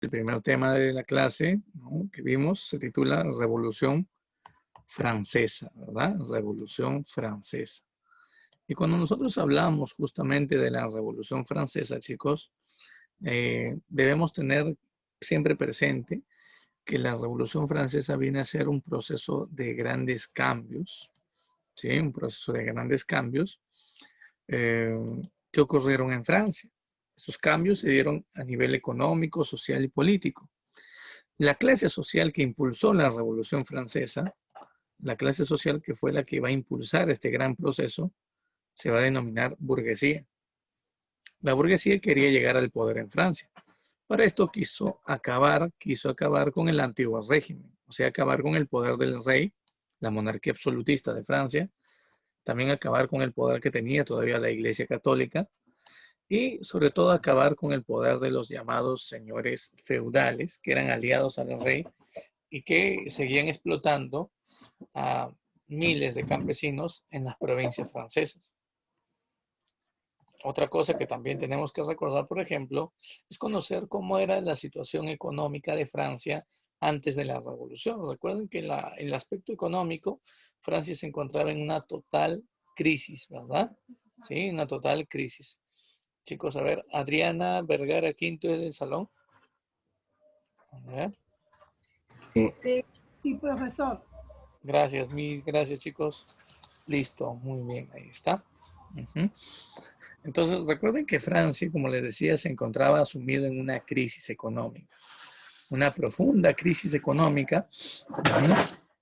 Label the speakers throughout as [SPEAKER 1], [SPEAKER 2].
[SPEAKER 1] El primer tema de la clase, ¿no?, que vimos se titula Revolución Francesa, ¿verdad? Revolución Francesa. Y cuando nosotros hablamos justamente de la Revolución Francesa, chicos, debemos tener siempre presente que la Revolución Francesa viene a ser un proceso de grandes cambios, ¿sí? Un proceso de grandes cambios eh, que ocurrieron en Francia. Esos cambios se dieron a nivel económico, social y político. La clase social que impulsó la Revolución Francesa, la clase social que fue la que va a impulsar este gran proceso, se va a denominar burguesía. La burguesía quería llegar al poder en Francia. Para esto quiso acabar con el antiguo régimen, o sea, acabar con el poder del rey, la monarquía absolutista de Francia, también acabar con el poder que tenía todavía la Iglesia Católica y sobre todo acabar con el poder de los llamados señores feudales, que eran aliados al rey y que seguían explotando a miles de campesinos en las provincias francesas. Otra cosa que también tenemos que recordar, por ejemplo, es conocer cómo era la situación económica de Francia antes de la revolución. Recuerden que el aspecto económico, Francia se encontraba en una total crisis, ¿verdad? Sí, una total crisis. Chicos, a ver, Adriana Vergara Quinto es del salón. A ver.
[SPEAKER 2] Sí, sí, profesor.
[SPEAKER 1] Gracias, gracias, chicos. Listo, muy bien, ahí está. Entonces, recuerden que Francia, como les decía, se encontraba sumido en una crisis económica, una profunda crisis económica.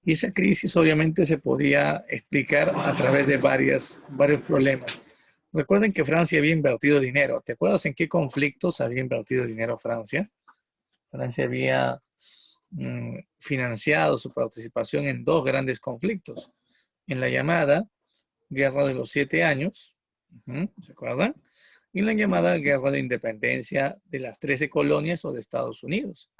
[SPEAKER 1] Y esa crisis obviamente se podía explicar a través de varios problemas. Recuerden que Francia había invertido dinero. ¿Te acuerdas en qué conflictos había invertido dinero Francia? Francia había financiado su participación en dos grandes conflictos. En la llamada Guerra de los 7 años, ¿se acuerdan? Y la llamada Guerra de Independencia de las 13 colonias o de Estados Unidos.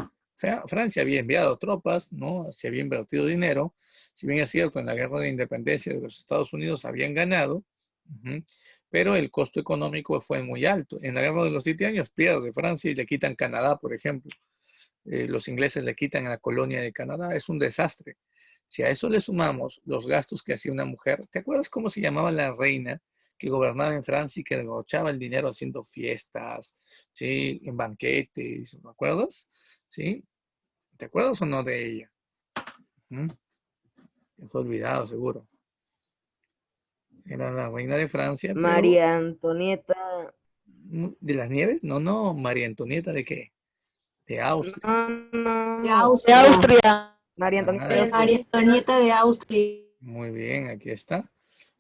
[SPEAKER 1] Francia había enviado tropas, ¿no? Se había invertido dinero. Si bien es cierto, en la Guerra de Independencia de los Estados Unidos habían ganado, pero el costo económico fue muy alto. En la Guerra de los 7 años pierde Francia y le quitan Canadá, por ejemplo. Los ingleses le quitan a la colonia de Canadá. Es un desastre. Si a eso le sumamos los gastos que hacía una mujer, ¿te acuerdas cómo se llamaba la reina que gobernaba en Francia y que derrochaba el dinero haciendo fiestas, ¿sí?, en banquetes? ¿Me acuerdas? ¿Sí? ¿Te acuerdas o no de ella? Te has olvidado, seguro. Era la reina de Francia, pero...
[SPEAKER 3] María Antonieta.
[SPEAKER 1] ¿De las Nieves? No, no, María Antonieta, ¿de qué? De Austria.
[SPEAKER 3] No,
[SPEAKER 2] De
[SPEAKER 3] de
[SPEAKER 2] Austria.
[SPEAKER 3] Austria. María Antonieta de
[SPEAKER 1] Ah,
[SPEAKER 3] Austria.
[SPEAKER 2] María Antonieta de Austria.
[SPEAKER 1] muy bien, aquí está,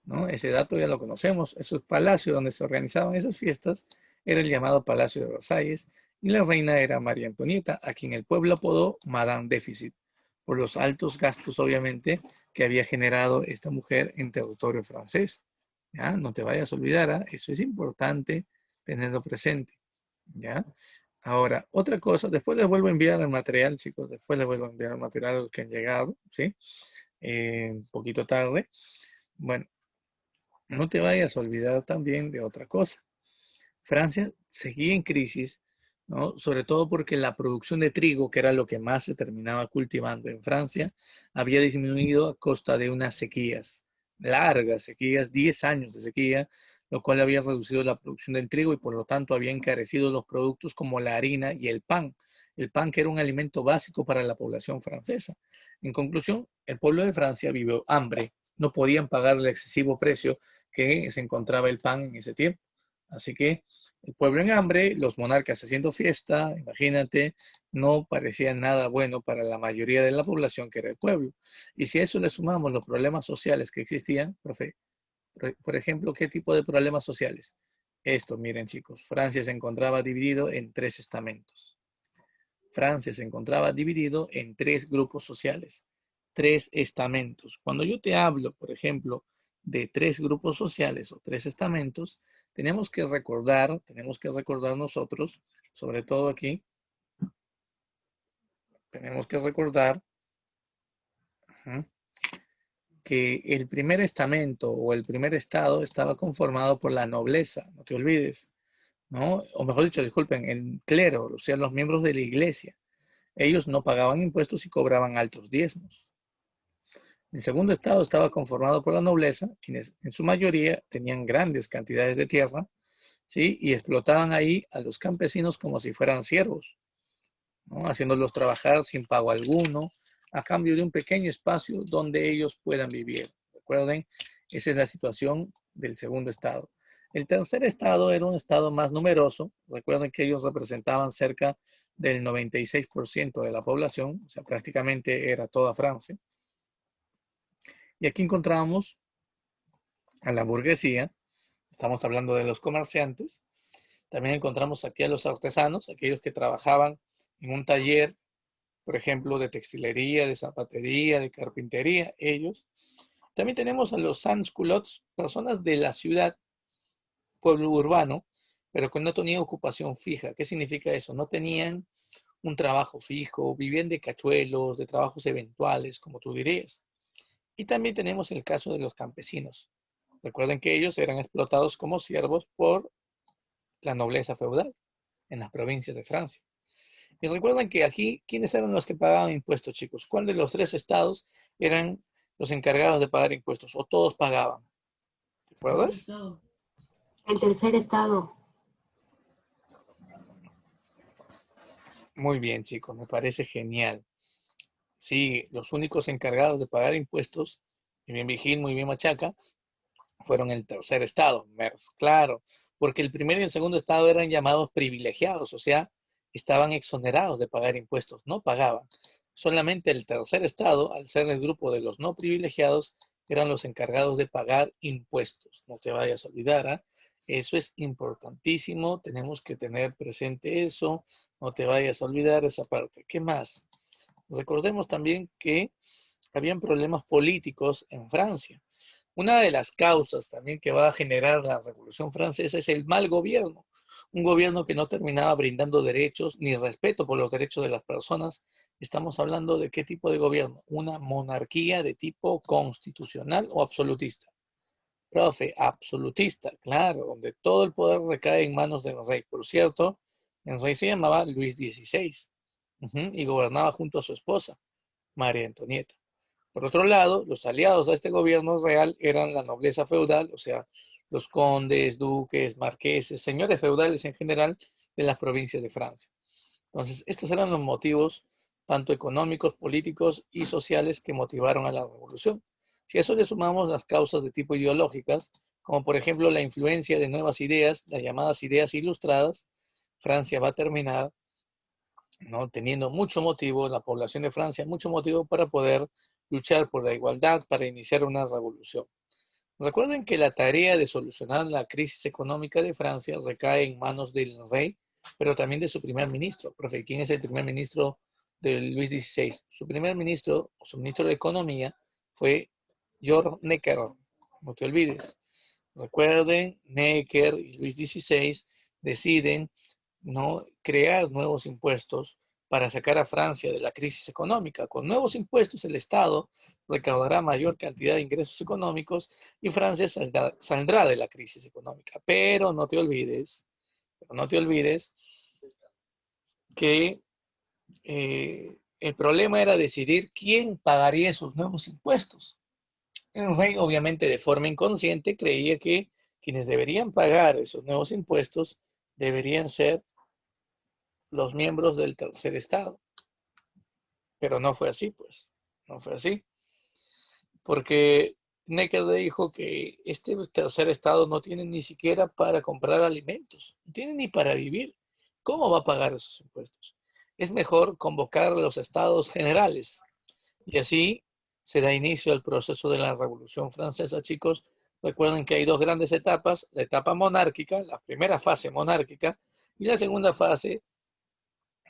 [SPEAKER 1] ¿no? Ese dato ya lo conocemos. Esos palacios donde se organizaban esas fiestas era el llamado Palacio de Versalles y la reina era María Antonieta, a quien el pueblo apodó Madame Déficit, por los altos gastos, obviamente, que había generado esta mujer en territorio francés. ¿Ya? No te vayas a olvidar, ¿eh? Eso es importante tenerlo presente. ¿Ya? Ahora, otra cosa, después les vuelvo a enviar el material, chicos, después les vuelvo a enviar el material a los que han llegado, ¿sí? Un poquito tarde. Bueno, no te vayas a olvidar también de otra cosa. Francia seguía en crisis, ¿no? Sobre todo porque la producción de trigo, que era lo que más se terminaba cultivando en Francia, había disminuido a costa de unas sequías, largas sequías, 10 años de sequía, lo cual había reducido la producción del trigo y por lo tanto había encarecido los productos como la harina y el pan. El pan que era un alimento básico para la población francesa. En conclusión, el pueblo de Francia vivió hambre. No podían pagar el excesivo precio que se encontraba el pan en ese tiempo. Así que el pueblo en hambre, los monarcas haciendo fiesta, imagínate, no parecía nada bueno para la mayoría de la población que era el pueblo. Y si a eso le sumamos los problemas sociales que existían, profe, por ejemplo, ¿qué tipo de problemas sociales? Esto, miren chicos, Francia se encontraba dividido en 3 estamentos. Francia se encontraba dividido en 3 grupos sociales, 3 estamentos. Cuando yo te hablo, por ejemplo, de 3 grupos sociales o 3 estamentos, tenemos que recordar nosotros, sobre todo aquí, tenemos que recordar que el primer estamento o el primer estado estaba conformado por la nobleza, no te olvides. ¿no? O mejor dicho, disculpen, el clero, o sea, los miembros de la iglesia. Ellos no pagaban impuestos y cobraban altos diezmos. El segundo estado estaba conformado por la nobleza, quienes en su mayoría tenían grandes cantidades de tierra, ¿sí? Y explotaban ahí a los campesinos como si fueran siervos, ¿no? Haciéndolos trabajar sin pago alguno, a cambio de un pequeño espacio donde ellos puedan vivir. Recuerden, esa es la situación del segundo estado. El tercer estado era un estado más numeroso. Recuerden que ellos representaban cerca del 96% de la población, o sea, prácticamente era toda Francia. Y aquí encontramos a la burguesía, estamos hablando de los comerciantes. También encontramos aquí a los artesanos, aquellos que trabajaban en un taller, por ejemplo, de textilería, de zapatería, de carpintería, ellos. También tenemos a los sans-culottes, personas de la ciudad, pueblo urbano, pero que no tenían ocupación fija. ¿Qué significa eso? No tenían un trabajo fijo, vivían de cachuelos, de trabajos eventuales, como tú dirías. Y también tenemos el caso de los campesinos. Recuerden que ellos eran explotados como siervos por la nobleza feudal en las provincias de Francia. Y recuerden que aquí, ¿quiénes eran los que pagaban impuestos, chicos? ¿Cuál de los tres estados eran los encargados de pagar impuestos? ¿O todos pagaban? ¿Te acuerdas?
[SPEAKER 2] El tercer estado.
[SPEAKER 1] Muy bien, chicos, me parece genial. Sí, los únicos encargados de pagar impuestos, muy bien Vigil, muy bien Machaca, fueron el tercer estado, MERS, claro, porque el primer y el segundo estado eran llamados privilegiados, o sea, estaban exonerados de pagar impuestos, no pagaban. Solamente el tercer estado, al ser el grupo de los no privilegiados, eran los encargados de pagar impuestos. No te vayas a olvidar, ¿eh? Eso es importantísimo, tenemos que tener presente eso, no te vayas a olvidar esa parte. ¿Qué más? Recordemos también que habían problemas políticos en Francia. Una de las causas también que va a generar la Revolución Francesa es el mal gobierno, un gobierno que no terminaba brindando derechos ni respeto por los derechos de las personas. Estamos hablando de qué tipo de gobierno, una monarquía de tipo constitucional o absolutista. Profe, absolutista, claro, donde todo el poder recae en manos del rey. Por cierto, el rey se llamaba Luis XVI y gobernaba junto a su esposa, María Antonieta. Por otro lado, los aliados a este gobierno real eran la nobleza feudal, o sea, los condes, duques, marqueses, señores feudales en general de las provincias de Francia. Entonces, estos eran los motivos tanto económicos, políticos y sociales que motivaron a la revolución. Si a eso le sumamos las causas de tipo ideológicas, como por ejemplo la influencia de nuevas ideas, las llamadas ideas ilustradas, Francia va a terminar, ¿no?, teniendo mucho motivo, la población de Francia, mucho motivo para poder luchar por la igualdad, para iniciar una revolución. Recuerden que la tarea de solucionar la crisis económica de Francia recae en manos del rey, pero también de su primer ministro. Profe, ¿quién es el primer ministro de Luis XVI? Su primer ministro, o su ministro de Economía, fue Georges Necker. No te olvides. Recuerden, Necker y Luis XVI deciden, ¿no?, crear nuevos impuestos para sacar a Francia de la crisis económica. Con nuevos impuestos el Estado recaudará mayor cantidad de ingresos económicos y Francia saldrá de la crisis económica. Pero no te olvides que el problema era decidir quién pagaría esos nuevos impuestos. El rey, obviamente, de forma inconsciente, creía que quienes deberían pagar esos nuevos impuestos deberían ser los miembros del tercer estado. Pero no fue así, pues. No fue así. Porque Necker dijo que este tercer estado no tiene ni siquiera para comprar alimentos. No tiene ni para vivir. ¿Cómo va a pagar esos impuestos? Es mejor convocar a los estados generales. Y así se da inicio al proceso de la Revolución Francesa, chicos. Recuerden que hay dos grandes etapas, la etapa monárquica, la primera fase monárquica, y la segunda fase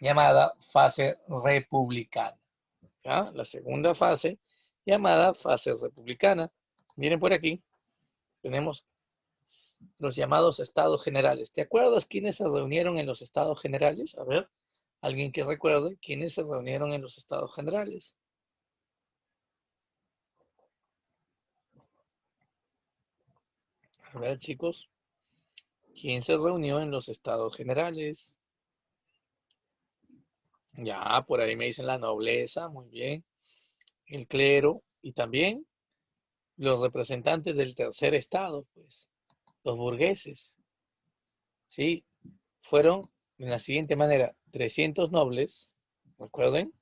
[SPEAKER 1] llamada fase republicana. ¿Ya? La segunda fase llamada fase republicana. Miren por aquí, tenemos los llamados estados generales. ¿Te acuerdas quiénes se reunieron en los estados generales? A ver, alguien que recuerde quiénes se reunieron en los estados generales. A ver, chicos, ¿Quién se reunió en los estados generales? Ya, por ahí me dicen la nobleza, muy bien. El clero y también los representantes del tercer estado, pues, los burgueses, ¿sí? Fueron de la siguiente manera: 300 nobles, recuerden,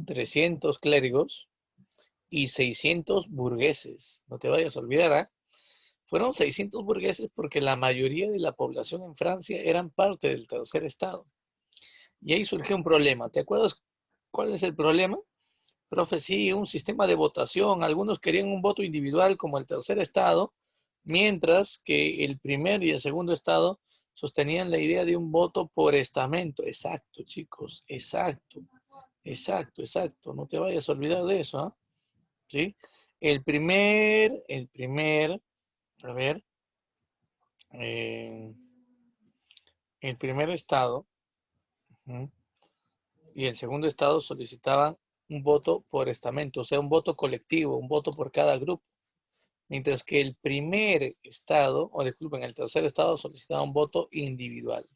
[SPEAKER 1] 300 clérigos y 600 burgueses. No te vayas a olvidar, ¿ah? Fueron 600 burgueses porque la mayoría de la población en Francia eran parte del tercer estado. Y ahí surgió un problema. ¿Te acuerdas cuál es el problema? Profe, sí, un sistema de votación. Algunos querían un voto individual como el tercer estado, mientras que el primer y el segundo estado sostenían la idea de un voto por estamento. Exacto, chicos, exacto, exacto, exacto. No te vayas a olvidar de eso, ¿ah? ¿Sí? A ver, eh, el primer estado, ¿mm?, y el segundo estado solicitaban un voto por estamento, o sea, un voto colectivo, un voto por cada grupo. Mientras que el primer estado, o disculpen, el tercer estado solicitaba un voto individual.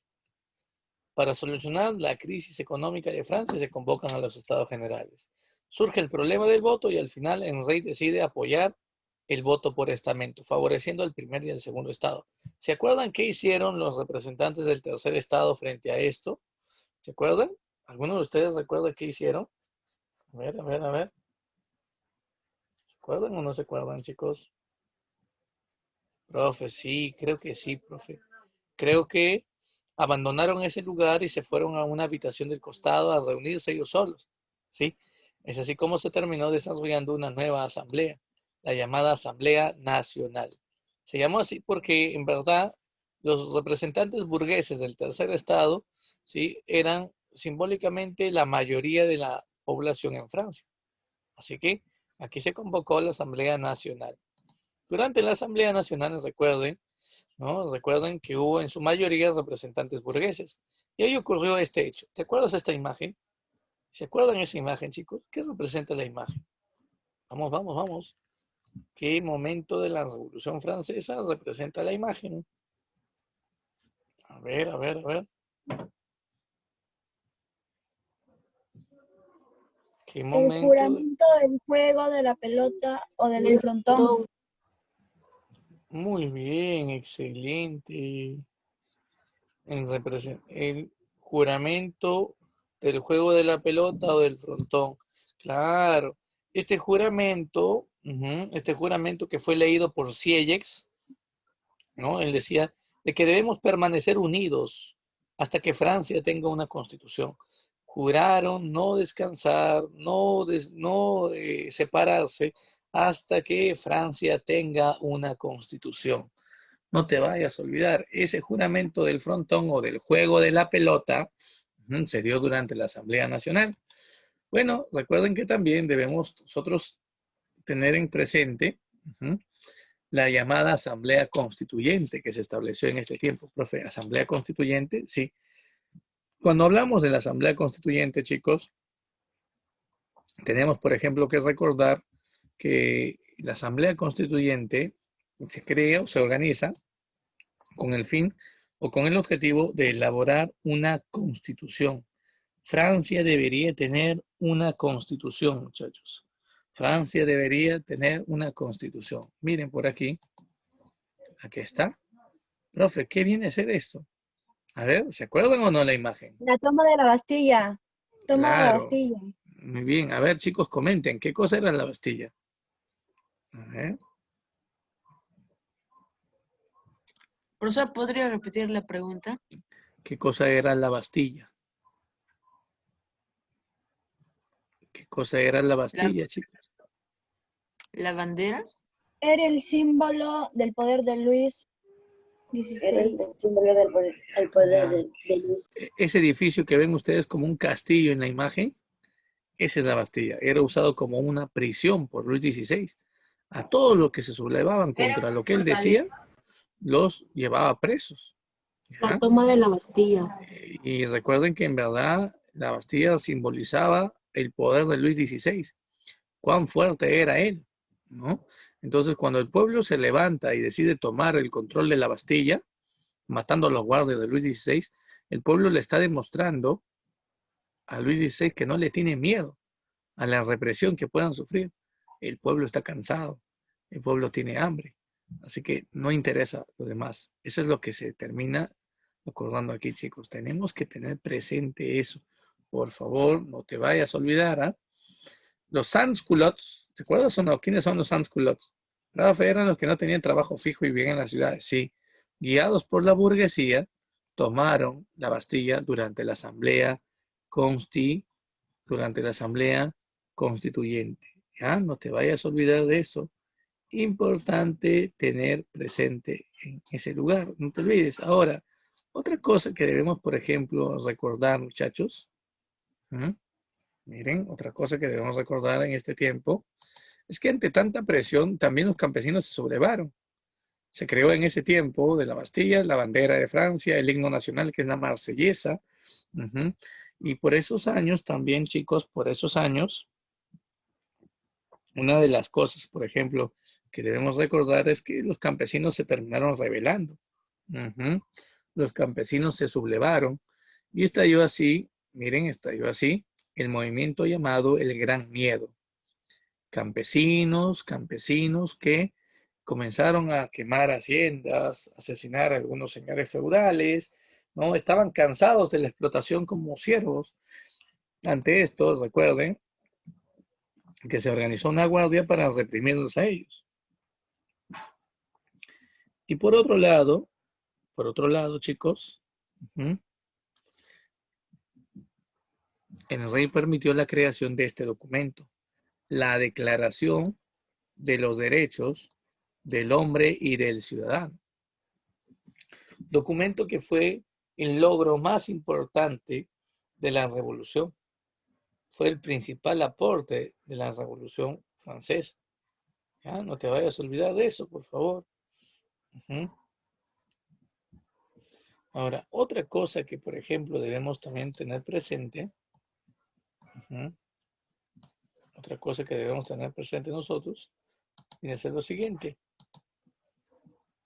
[SPEAKER 1] Para solucionar la crisis económica de Francia se convocan a los estados generales. Surge el problema del voto y al final el rey decide apoyar el voto por estamento, favoreciendo al primer y al segundo estado. ¿Se acuerdan qué hicieron los representantes del tercer estado frente a esto? ¿Se acuerdan? ¿Alguno de ustedes recuerda qué hicieron? A ver, a ver, a ver. ¿Se acuerdan o no se acuerdan, chicos? Profe, sí, creo que sí, profe. Creo que abandonaron ese lugar y se fueron a una habitación del costado a reunirse ellos solos, ¿sí? Es así como se terminó desarrollando una nueva asamblea, la llamada Asamblea Nacional. Se llamó así porque en verdad los representantes burgueses del tercer estado, ¿sí?, eran simbólicamente la mayoría de la población en Francia. Así que aquí se convocó la Asamblea Nacional. Durante la Asamblea Nacional, recuerden, ¿no? Recuerden que hubo en su mayoría representantes burgueses. Y ahí ocurrió este hecho. ¿Te acuerdas de esta imagen? ¿Se acuerdan de esa imagen, chicos? ¿Qué representa la imagen? Vamos, vamos, vamos. ¿Qué momento de la Revolución Francesa representa la imagen? A ver, a ver, a ver. ¿Qué
[SPEAKER 4] El
[SPEAKER 1] momento?
[SPEAKER 4] juramento del juego de la pelota o del frontón.
[SPEAKER 1] Muy bien, excelente. El juramento del juego de la pelota o del frontón. Claro, este juramento que fue leído por Sieyès, ¿no? Él decía de que debemos permanecer unidos hasta que Francia tenga una constitución. Juraron no descansar, no separarse hasta que Francia tenga una constitución. No te vayas a olvidar, ese juramento del frontón o del juego de la pelota se dio durante la Asamblea Nacional. Bueno, recuerden que también debemos nosotros tener en presente la llamada Asamblea Constituyente que se estableció en este tiempo. Profe, Asamblea Constituyente, sí. Cuando hablamos de la Asamblea Constituyente, chicos, tenemos, por ejemplo, que recordar que la Asamblea Constituyente se crea o se organiza con el fin o con el objetivo de elaborar una constitución. Francia debería tener una constitución, muchachos. Francia debería tener una constitución. Miren por aquí. Aquí está. Profe, ¿qué viene a ser esto? A ver, ¿se acuerdan o no la imagen?
[SPEAKER 4] La toma de la Bastilla. Toma de la
[SPEAKER 1] Claro.
[SPEAKER 4] Bastilla.
[SPEAKER 1] Muy bien. A ver, chicos, comenten. ¿Qué cosa era la Bastilla? A ver.
[SPEAKER 2] Profesor, ¿podría repetir la pregunta?
[SPEAKER 1] ¿Qué cosa era la Bastilla? ¿Qué cosa era la Bastilla, chicos?
[SPEAKER 2] ¿La bandera?
[SPEAKER 4] Era el símbolo del poder de Luis
[SPEAKER 5] Era el
[SPEAKER 4] XVI.
[SPEAKER 5] símbolo del poder, el poder
[SPEAKER 1] Ya.
[SPEAKER 5] de Luis.
[SPEAKER 1] Ese edificio que ven ustedes como un castillo en la imagen, esa es la Bastilla. Era usado como una prisión por Luis XVI. A todos los que se sublevaban contra lo que él decía, los llevaba presos.
[SPEAKER 2] La
[SPEAKER 1] ¿Ya?
[SPEAKER 2] toma de la Bastilla.
[SPEAKER 1] Y recuerden que en verdad la Bastilla simbolizaba el poder de Luis XVI. Cuán fuerte era él, ¿no? Entonces, cuando el pueblo se levanta y decide tomar el control de la Bastilla, matando a los guardias de Luis XVI, el pueblo le está demostrando a Luis XVI que no le tiene miedo a la represión que puedan sufrir. El pueblo está cansado, el pueblo tiene hambre, así que no interesa lo demás. Eso es lo que se termina acordando aquí, chicos. Tenemos que tener presente eso. Por favor, no te vayas a olvidar. ¿Ah? Los sans-culottes, ¿se acuerdan o no? ¿Quiénes son los sans-culottes? Rafa, eran los que no tenían trabajo fijo y bien en las ciudades. Sí, guiados por la burguesía, tomaron la Bastilla durante la asamblea constituyente. ¿Ya? No te vayas a olvidar de eso. Importante tener presente en ese lugar. No te olvides. Ahora, otra cosa que debemos, por ejemplo, recordar, muchachos. Miren, otra cosa que debemos recordar en este tiempo es que ante tanta presión también los campesinos se sublevaron. Se creó en ese tiempo de la Bastilla la bandera de Francia, el himno nacional que es la Marsellesa. Y por esos años también, chicos, por esos años, una de las cosas, por ejemplo, que debemos recordar es que los campesinos se terminaron rebelando. Los campesinos se sublevaron y estalló así, miren, estalló así el movimiento llamado el Gran Miedo. Campesinos que comenzaron a quemar haciendas, asesinar a algunos señores feudales, ¿no? Estaban cansados de la explotación como siervos. Ante esto, recuerden que se organizó una guardia para reprimirlos a ellos. Y por otro lado, chicos, el rey permitió la creación de este documento, la Declaración de los Derechos del Hombre y del Ciudadano. Documento que fue el logro más importante de la Revolución. Fue el principal aporte de la Revolución Francesa. ¿Ya? No te vayas a olvidar de eso, por favor. Ahora, otra cosa que, por ejemplo, debemos también tener presente, otra cosa que debemos tener presente nosotros, viene a ser lo siguiente.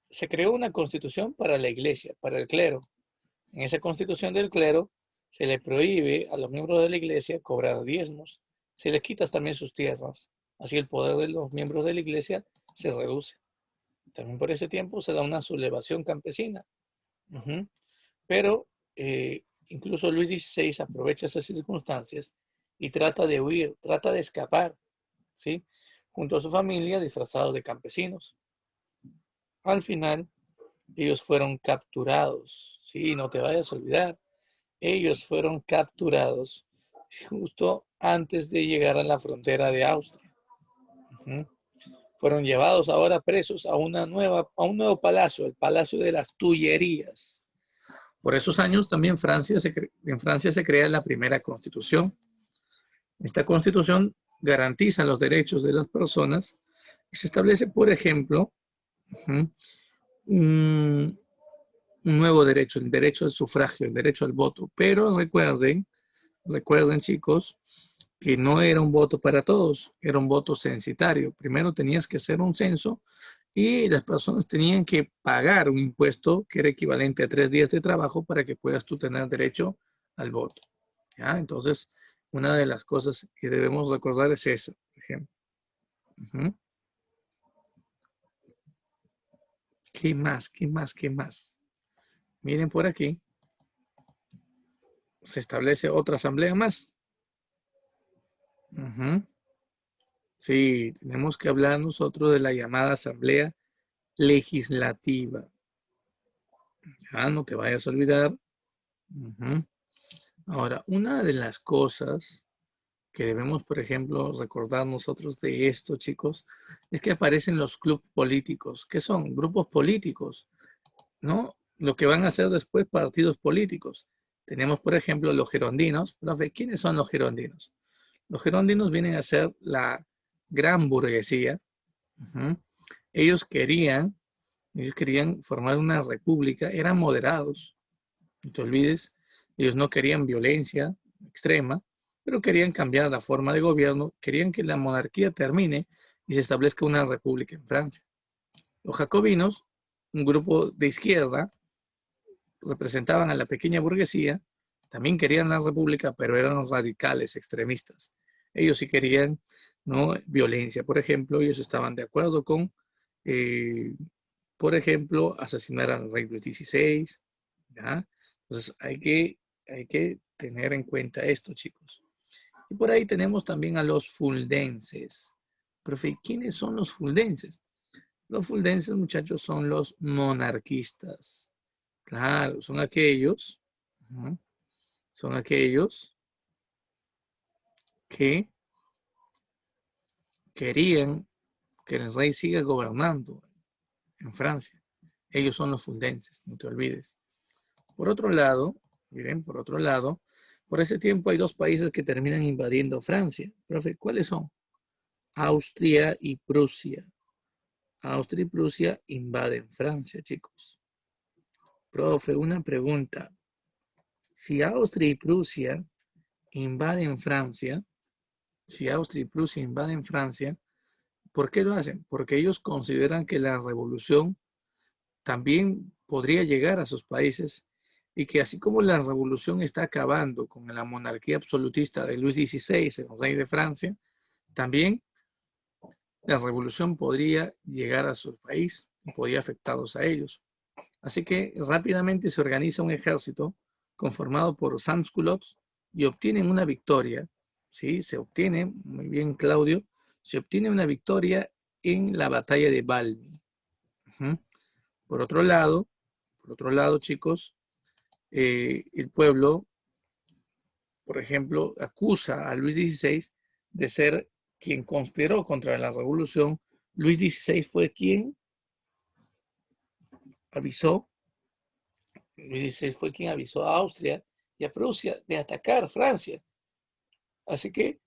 [SPEAKER 1] Se creó una constitución para la iglesia, para el clero. En esa constitución del clero se le prohíbe a los miembros de la iglesia cobrar diezmos, se les quita también sus tierras, así el poder de los miembros de la iglesia se reduce. También por ese tiempo se da una sublevación campesina. Pero incluso Luis XVI aprovecha esas circunstancias y trata de huir, trata de escapar, ¿sí? Junto a su familia disfrazados de campesinos. Al final, ellos fueron capturados, ¿sí? No te vayas a olvidar. Ellos fueron capturados justo antes de llegar a la frontera de Austria. Fueron llevados ahora presos a un nuevo palacio, el Palacio de las Tullerías. Por esos años también en Francia se crea la primera constitución. Esta constitución garantiza los derechos de las personas y se establece, por ejemplo, un nuevo derecho, el derecho al sufragio, el derecho al voto. Pero recuerden chicos, que no era un voto para todos, era un voto censitario. Primero tenías que hacer un censo y las personas tenían que pagar un impuesto que era equivalente a 3 días de trabajo para que puedas tú tener derecho al voto. ¿Ya? Entonces, una de las cosas que debemos recordar es esa, por ejemplo. ¿Qué más? Miren por aquí. Se establece otra asamblea más. Sí, tenemos que hablar nosotros de la llamada asamblea legislativa. Ya, no te vayas a olvidar. Ahora, una de las cosas que debemos, por ejemplo, recordar nosotros de esto, chicos, es que aparecen los clubes políticos. ¿Qué son? Grupos políticos, ¿no? Lo que van a ser después partidos políticos. Tenemos, por ejemplo, los girondinos. Profe, ¿quiénes son los girondinos? Los girondinos vienen a ser la gran burguesía. Ellos querían formar una república, eran moderados. No te olvides, ellos no querían violencia extrema, pero querían cambiar la forma de gobierno, querían que la monarquía termine y se establezca una república en Francia. Los jacobinos, un grupo de izquierda, representaban a la pequeña burguesía, también querían la república, pero eran los radicales, extremistas. Ellos sí querían, ¿no?, violencia. Por ejemplo, ellos estaban de acuerdo con, por ejemplo, asesinar al rey Luis XVI. ¿Ya? Entonces hay que tener en cuenta esto, chicos. Y por ahí tenemos también a los fuldenses. Profe, ¿quiénes son los fuldenses? Los fuldenses, muchachos, son los monarquistas. Claro, son aquellos, ¿no?, son aquellos que querían que el rey siga gobernando en Francia. Ellos son los fuldenses, no te olvides. Por otro lado, miren, por otro lado, por ese tiempo hay dos países que terminan invadiendo Francia. Profe, ¿cuáles son? Austria y Prusia. Austria y Prusia invaden Francia, chicos. Profe, una pregunta. Si Austria y Prusia invaden Francia, si Austria y Prusia invaden Francia, ¿por qué lo hacen? Porque ellos consideran que la revolución también podría llegar a sus países y que así como la revolución está acabando con la monarquía absolutista de Luis XVI, el rey de Francia, también la revolución podría llegar a su país y podría afectarlos a ellos. Así que rápidamente se organiza un ejército conformado por sans-culottes y obtienen una victoria. ¿Sí? Se obtiene, muy bien Claudio, se obtiene una victoria en la batalla de Valmy. Por otro lado, chicos, el pueblo, por ejemplo, acusa a Luis XVI de ser quien conspiró contra la revolución. Luis XVI fue quien avisó, a Austria y a Prusia de atacar Francia. Así que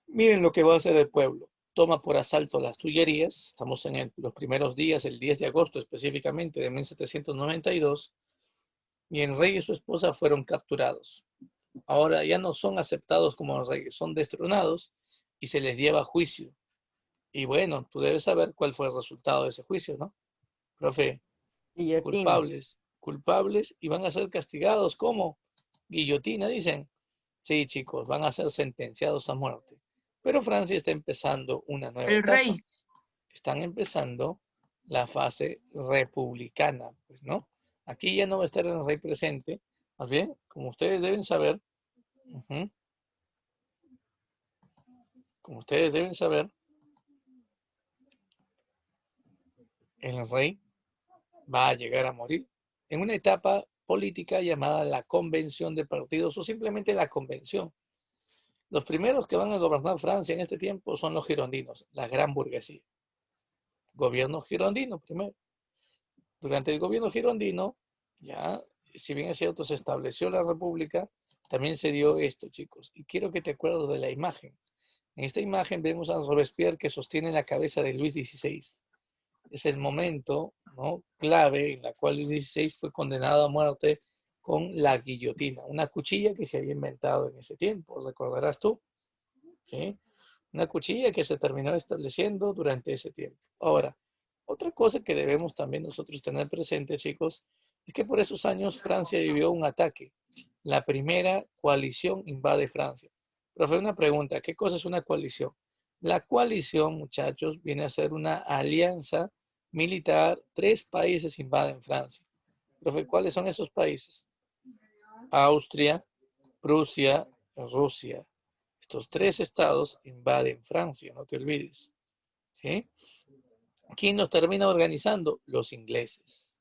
[SPEAKER 1] miren lo que va a hacer el pueblo. Toma por asalto las Tullerías. Estamos en los primeros días, el 10 de agosto específicamente de 1792, y el rey y su esposa fueron capturados. Ahora ya no son aceptados como reyes, son destronados y se les lleva a juicio. Y bueno, tú debes saber cuál fue el resultado de ese juicio, ¿no? Profe,
[SPEAKER 3] Guillotina.
[SPEAKER 1] culpables y van a ser castigados. ¿Cómo? Guillotina, dicen. Sí, chicos, van a ser sentenciados a muerte. Pero Francia está empezando una nueva
[SPEAKER 2] El
[SPEAKER 1] etapa.
[SPEAKER 2] rey.
[SPEAKER 1] Están empezando la fase republicana, pues, ¿no? Aquí ya no va a estar el rey presente. Más bien, como ustedes deben saber, el rey va a llegar a morir en una etapa política llamada la convención de partidos o simplemente la convención. Los primeros que van a gobernar Francia en este tiempo son los girondinos, la gran burguesía. Gobierno girondino primero. Durante el gobierno girondino, ya, si bien es cierto, se estableció la república, también se dio esto, chicos. Y quiero que te acuerdes de la imagen. En esta imagen vemos a Robespierre que sostiene la cabeza de Luis XVI. Es el momento, ¿no?, clave en la cual Luis XVI fue condenado a muerte con la guillotina, una cuchilla que se había inventado en ese tiempo, recordarás tú, ¿sí? Una cuchilla que se terminó estableciendo durante ese tiempo. Ahora, otra cosa que debemos también nosotros tener presente, chicos, es que por esos años Francia vivió un ataque. La primera coalición invade Francia. Profe, una pregunta, ¿qué cosa es una coalición? La coalición, muchachos, viene a ser una alianza militar. 3 países invaden Francia. Profe, ¿cuáles son esos países? Austria, Prusia, Rusia. Estos 3 estados invaden Francia, no te olvides. ¿Sí? ¿Quién nos termina organizando? Los ingleses.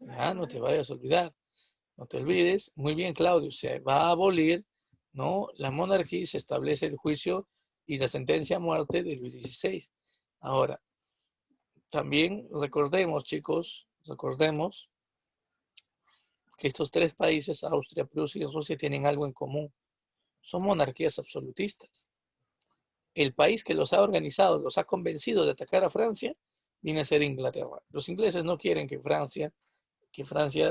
[SPEAKER 1] Ya, no te vayas a olvidar. No te olvides. Muy bien, Claudio. Se va a abolir, ¿no?, la monarquía y se establece el juicio y la sentencia a muerte de Luis XVI. Ahora, también recordemos, chicos, que estos 3 países, Austria, Prusia y Rusia, tienen algo en común. Son monarquías absolutistas. El país que los ha organizado, los ha convencido de atacar a Francia, viene a ser Inglaterra. Los ingleses no quieren que Francia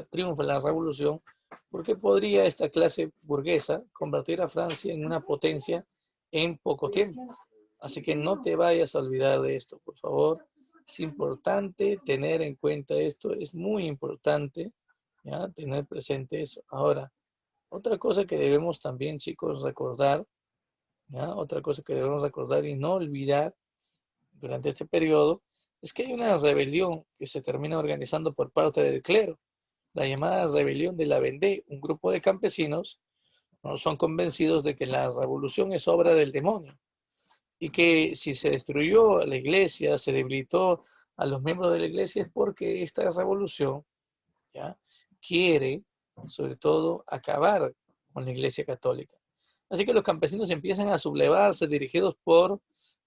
[SPEAKER 1] triunfe en la revolución, porque podría esta clase burguesa convertir a Francia en una potencia en poco tiempo. Así que no te vayas a olvidar de esto, por favor. Es importante tener en cuenta esto, es muy importante, ¿Ya? Tener presente eso. Ahora, otra cosa que debemos también, chicos, recordar, ¿ya? Otra cosa que debemos recordar y no olvidar durante este periodo es que hay una rebelión que se termina organizando por parte del clero, la llamada rebelión de la Vendée. Un grupo de campesinos, ¿no?, son convencidos de que la revolución es obra del demonio y que si se destruyó la iglesia, se debilitó a los miembros de la iglesia, es porque esta revolución, ¿ya?, quiere, sobre todo, acabar con la iglesia católica. Así que los campesinos empiezan a sublevarse, dirigidos por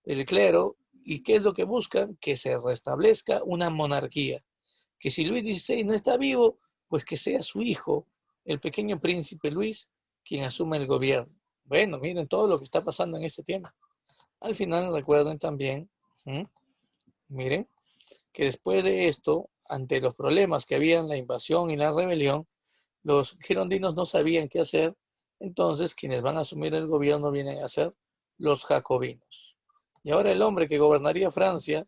[SPEAKER 1] el clero, y ¿qué es lo que buscan? Que se restablezca una monarquía. Que si Luis XVI no está vivo, pues que sea su hijo, el pequeño príncipe Luis, quien asuma el gobierno. Bueno, miren todo lo que está pasando en este tiempo. Al final recuerden también, miren, que después de esto, ante los problemas que había en la invasión y la rebelión, los girondinos no sabían qué hacer, entonces quienes van a asumir el gobierno vienen a ser los jacobinos. Y ahora el hombre que gobernaría Francia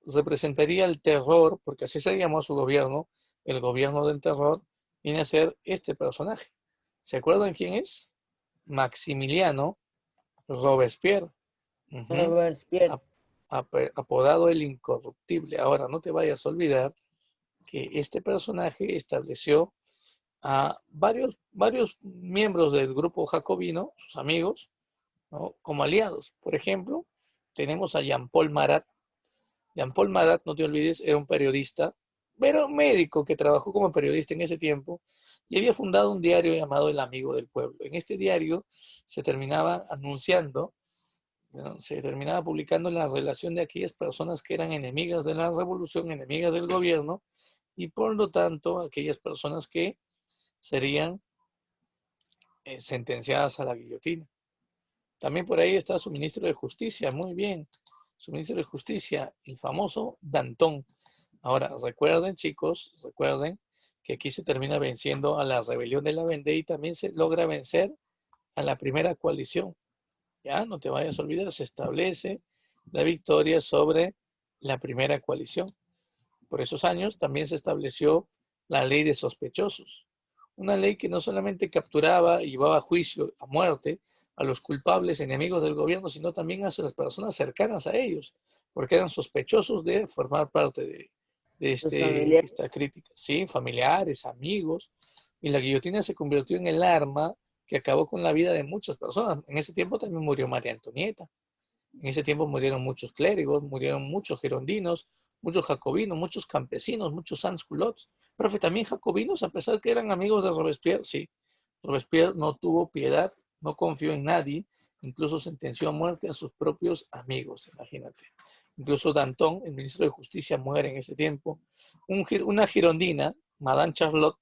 [SPEAKER 1] representaría el terror, porque así se llamó su gobierno, el gobierno del terror, viene a ser este personaje. ¿Se acuerdan quién es? Maximiliano Robespierre. Ujú.
[SPEAKER 3] Robespierre.
[SPEAKER 1] Apodado el incorruptible. Ahora, no te vayas a olvidar que este personaje estableció a varios miembros del grupo jacobino, sus amigos, ¿no?, como aliados. Por ejemplo, tenemos a Jean-Paul Marat. Jean-Paul Marat, no te olvides, era un periodista, pero un médico que trabajó como periodista en ese tiempo y había fundado un diario llamado El Amigo del Pueblo. En este diario se terminaba anunciando, ¿no?, se terminaba publicando la relación de aquellas personas que eran enemigas de la revolución, enemigas del gobierno, y por lo tanto aquellas personas que serían sentenciadas a la guillotina. También por ahí está su ministro de Justicia, muy bien, su ministro de Justicia, el famoso Danton. Ahora, recuerden, chicos, recuerden que aquí se termina venciendo a la rebelión de la Vendée y también se logra vencer a la primera coalición. Ya, no te vayas a olvidar, se establece la victoria sobre la primera coalición. Por esos años también se estableció la ley de sospechosos, una ley que no solamente capturaba y llevaba a juicio, a muerte, a los culpables enemigos del gobierno, sino también a las personas cercanas a ellos, porque eran sospechosos de formar parte de
[SPEAKER 3] Los familiares.
[SPEAKER 1] esta crítica. Sí, familiares, amigos, y la guillotina se convirtió en el arma que acabó con la vida de muchas personas. En ese tiempo también murió María Antonieta. En ese tiempo murieron muchos clérigos, murieron muchos girondinos, muchos jacobinos, muchos campesinos, muchos sans-culottes. Pero también jacobinos, a pesar que eran amigos de Robespierre, sí. Robespierre no tuvo piedad, no confió en nadie, incluso sentenció a muerte a sus propios amigos, imagínate. Incluso Danton, el ministro de Justicia, muere en ese tiempo. Una girondina, Madame Charlotte,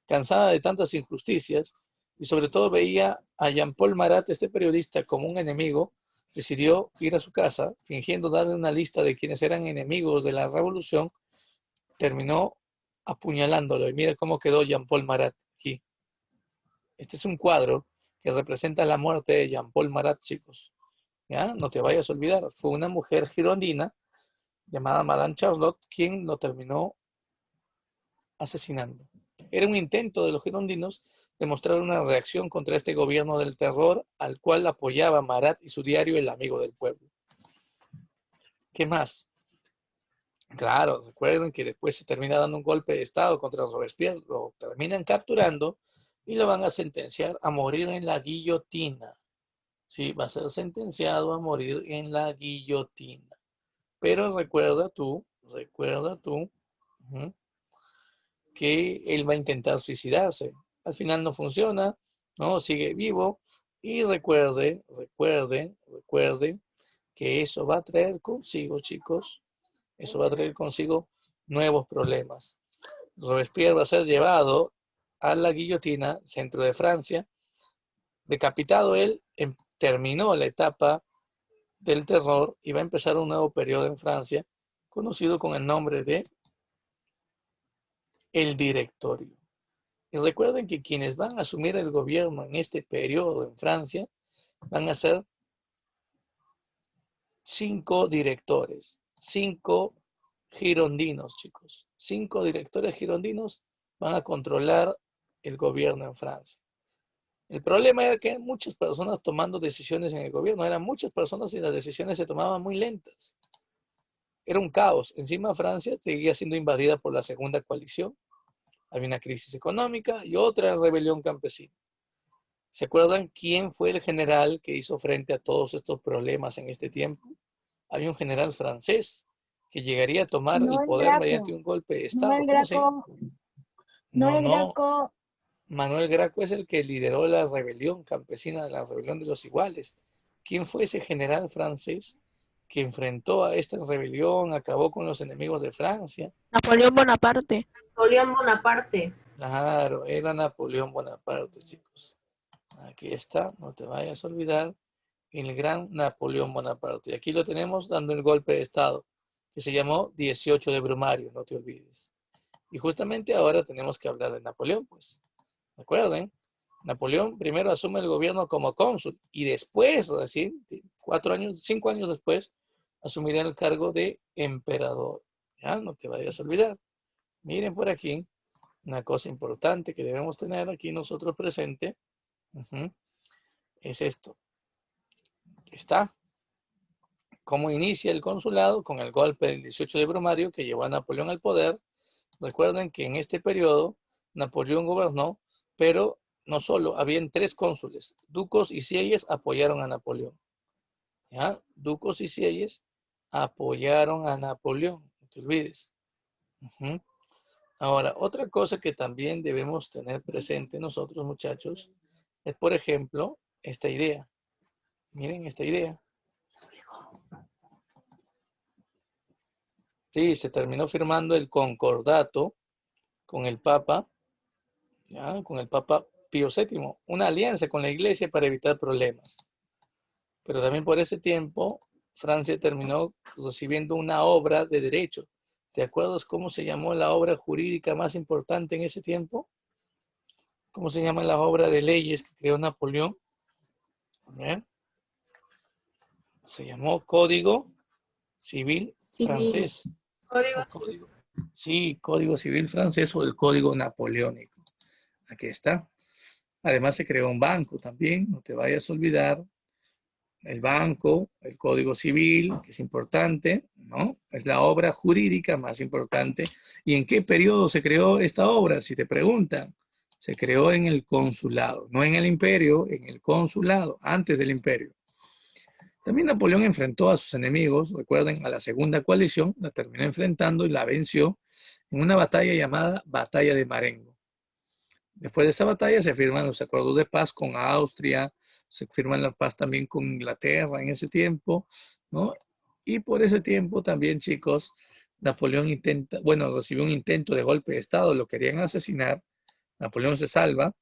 [SPEAKER 1] cansada de tantas injusticias, y sobre todo veía a Jean-Paul Marat, este periodista, como un enemigo, decidió ir a su casa, fingiendo darle una lista de quienes eran enemigos de la revolución, terminó apuñalándolo. Y mira cómo quedó Jean-Paul Marat aquí. Este es un cuadro que representa la muerte de Jean-Paul Marat, chicos. ¿Ya? No te vayas a olvidar, fue una mujer girondina llamada Madame Charlotte quien lo terminó asesinando. Era un intento de los girondinos de mostrar una reacción contra este gobierno del terror al cual apoyaba Marat y su diario El Amigo del Pueblo. ¿Qué más? Claro, recuerden que después se termina dando un golpe de Estado contra Robespierre, lo terminan capturando y lo van a sentenciar a morir en la guillotina. Sí, va a ser sentenciado a morir en la guillotina. Pero recuerda tú, que él va a intentar suicidarse. Al final no funciona, ¿no? Sigue vivo y recuerden que eso va a traer consigo, chicos, eso va a traer consigo nuevos problemas. Robespierre va a ser llevado a la guillotina, centro de Francia. Decapitado él, terminó la etapa del terror y va a empezar un nuevo periodo en Francia, conocido con el nombre de el Directorio. Y recuerden que quienes van a asumir el gobierno en este periodo en Francia van a ser 5 directores, 5 girondinos, chicos. 5 directores girondinos van a controlar el gobierno en Francia. El problema era que muchas personas tomando decisiones en el gobierno, eran muchas personas y las decisiones se tomaban muy lentas. Era un caos. Encima Francia seguía siendo invadida por la segunda coalición. Había una crisis económica y otra rebelión campesina. ¿Se acuerdan quién fue el general que hizo frente a todos estos problemas en este tiempo? Había un general francés que llegaría a tomar
[SPEAKER 4] No
[SPEAKER 1] el
[SPEAKER 4] el
[SPEAKER 1] poder mediante
[SPEAKER 4] Graco.
[SPEAKER 1] un golpe de
[SPEAKER 4] No
[SPEAKER 1] Estado.
[SPEAKER 4] el
[SPEAKER 1] ¿Cómo se llama?
[SPEAKER 4] Graco. No
[SPEAKER 1] No,
[SPEAKER 4] el
[SPEAKER 1] no.
[SPEAKER 4] Graco.
[SPEAKER 1] Manuel Graco es el que lideró la rebelión campesina, la rebelión de los iguales. ¿Quién fue ese general francés que enfrentó a esta rebelión, acabó con los enemigos de Francia?
[SPEAKER 6] Napoleón Bonaparte.
[SPEAKER 7] Napoleón Bonaparte.
[SPEAKER 1] Claro, era Napoleón Bonaparte, chicos. Aquí está, no te vayas a olvidar, el gran Napoleón Bonaparte. Y aquí lo tenemos dando el golpe de Estado, que se llamó 18 de Brumario, no te olvides. Y justamente ahora tenemos que hablar de Napoleón, pues. Recuerden, Napoleón primero asume el gobierno como cónsul y después, recién, 5 años después, asumirá el cargo de emperador. Ya, no te vayas a olvidar. Miren por aquí, una cosa importante que debemos tener aquí nosotros presente, es esto. Está. ¿Cómo inicia el consulado? Con el golpe del 18 de Brumario que llevó a Napoleón al poder. Recuerden que en este periodo Napoleón gobernó, pero no solo, habían 3 cónsules. Ducos y Sieyes apoyaron a Napoleón. ¿Ya? Ducos y Sieyes apoyaron a Napoleón, no te olvides. Ahora, otra cosa que también debemos tener presente nosotros, muchachos, es, por ejemplo, esta idea. Miren esta idea. Sí, se terminó firmando el concordato con el Papa, ¿ya? Con el Papa Pío VII, una alianza con la Iglesia para evitar problemas. Pero también por ese tiempo, Francia terminó recibiendo una obra de derecho. ¿Te acuerdas cómo se llamó la obra jurídica más importante en ese tiempo? ¿Cómo se llama la obra de leyes que creó Napoleón? ¿Bien? Se llamó Código Civil Francés.
[SPEAKER 7] Código.
[SPEAKER 1] Sí, Código Civil Francés o el Código Napoleónico. Aquí está. Además se creó un banco también, no te vayas a olvidar. El banco, el Código Civil, que es importante, ¿no? Es la obra jurídica más importante. ¿Y en qué periodo se creó esta obra? Si te preguntan, se creó en el consulado, no en el imperio, en el consulado, antes del imperio. También Napoleón enfrentó a sus enemigos, recuerden, a la segunda coalición, la terminó enfrentando y la venció en una batalla llamada Batalla de Marengo. Después de esa batalla se firman los acuerdos de paz con Austria, se firman la paz también con Inglaterra en ese tiempo, ¿no? Y por ese tiempo también, chicos, Napoleón recibió un intento de golpe de Estado, lo querían asesinar, Napoleón se salva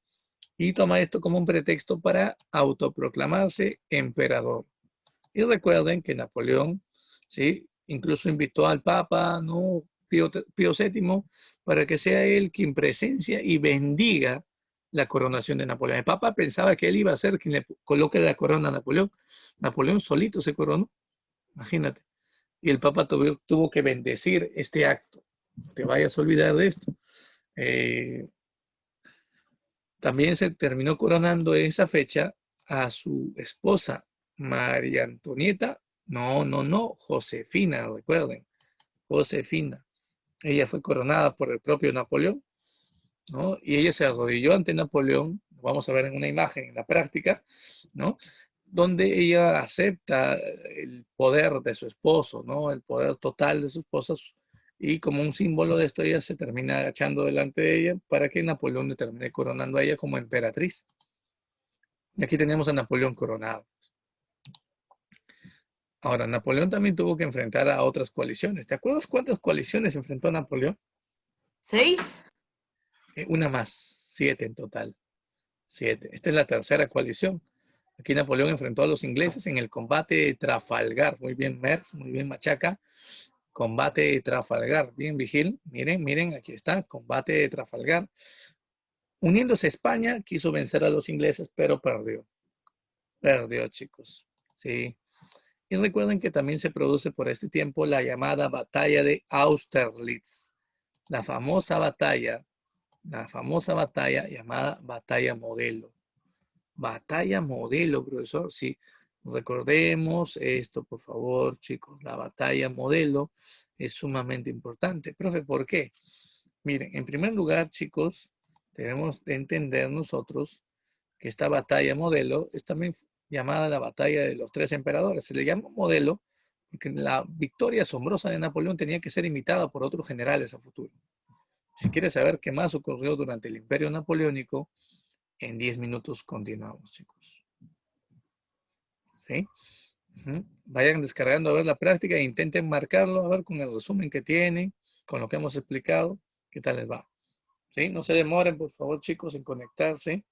[SPEAKER 1] y toma esto como un pretexto para autoproclamarse emperador. Y recuerden que Napoleón, ¿sí? Incluso invitó al Papa, ¿no? Pío VII, para que sea él quien presencia y bendiga la coronación de Napoleón. El Papa pensaba que él iba a ser quien le coloque la corona a Napoleón. Napoleón solito se coronó, imagínate. Y el Papa tuvo que bendecir este acto. No te vayas a olvidar de esto. También se terminó coronando en esa fecha a su esposa, María Antonieta, Josefina, recuerden, Josefina. Ella fue coronada por el propio Napoleón, ¿no? Y ella se arrodilló ante Napoleón, lo vamos a ver en una imagen en la práctica, ¿no? Donde ella acepta el poder de su esposo, ¿no? El poder total de su esposa, y como un símbolo de esto ella se termina agachando delante de ella para que Napoleón le termine coronando a ella como emperatriz. Y aquí tenemos a Napoleón coronado. Ahora, Napoleón también tuvo que enfrentar a otras coaliciones. ¿Te acuerdas cuántas coaliciones enfrentó Napoleón?
[SPEAKER 2] 6.
[SPEAKER 1] Una más, 7 en total. 7. Esta es la tercera coalición. Aquí Napoleón enfrentó a los ingleses en el combate de Trafalgar. Muy bien, Merckx, muy bien, Machaca. Combate de Trafalgar. Bien, Vigil. Miren, miren, aquí está. Combate de Trafalgar. Uniéndose a España, quiso vencer a los ingleses, pero perdió. Perdió, chicos. Sí. Y recuerden que también se produce por este tiempo la llamada batalla de Austerlitz. La famosa batalla La famosa batalla llamada batalla modelo. Batalla modelo, profesor. Sí, recordemos esto, por favor, chicos. La batalla modelo es sumamente importante. Profe, ¿por qué? Miren, en primer lugar, chicos, debemos de entender nosotros que esta batalla modelo es también llamada la batalla de los 3 emperadores. Se le llama modelo porque la victoria asombrosa de Napoleón tenía que ser imitada por otros generales a futuro. Si quieres saber qué más ocurrió durante el Imperio Napoleónico, en 10 minutos continuamos, chicos. ¿Sí? Vayan descargando a ver la práctica e intenten marcarlo, a ver con el resumen que tienen, con lo que hemos explicado, qué tal les va. ¿Sí? No se demoren, por favor, chicos, en conectarse.